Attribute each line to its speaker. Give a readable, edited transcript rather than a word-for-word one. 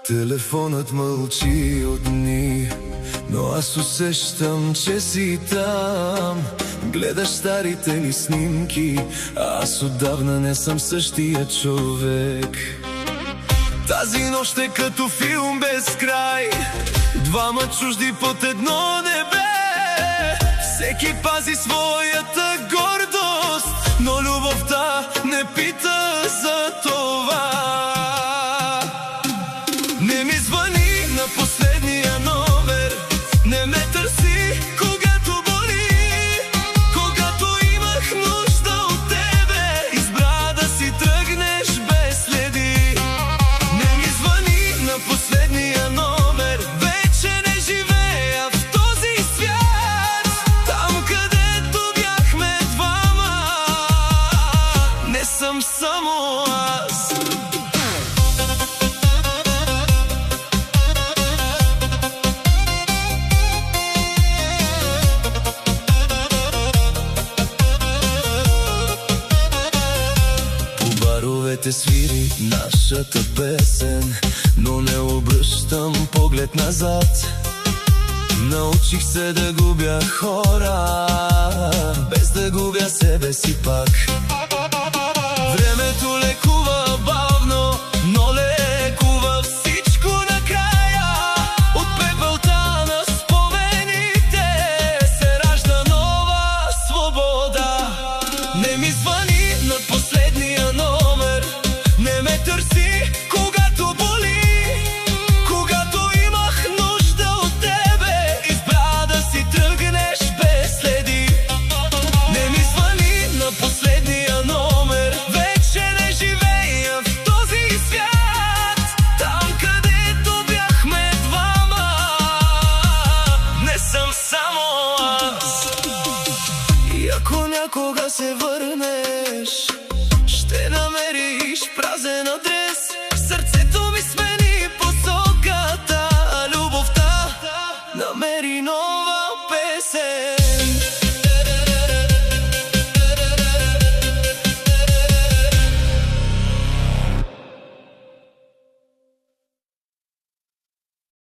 Speaker 1: Телефонът мълчи от дни, но аз усещам, че си там. Гледаш старите ни снимки, а аз отдавна не съм същия човек. Тази нощ е като филм без край, двама чужди под едно небе. Всеки пази своята гордост, но любовта не пита за това. Не ми звъни на последния номер, не ме търси, когато боли. Когато имах нужда от тебе, избра да си тръгнеш без следи. Не ми звъни на последния номер, вече не живея в този свят. Там, където бяхме двама, не съм само аз. Баровете свири нашата песен, но не обръщам поглед назад. Научих се да губя хора, без да губя себе си пак. Времето лекува бавно, но лекува всичко накрая. От пепелта на спомените се ражда нова свобода. Не ми звъни на последния номер, не ме търси, когато боли. Когато имах нужда от тебе, избра да си тръгнеш без следи. Не ми звъни на последния номер, вече не живея в този свят. Там, където бяхме двама, не съм само аз. И ако някога се върнеш, ще намериш празен адрес.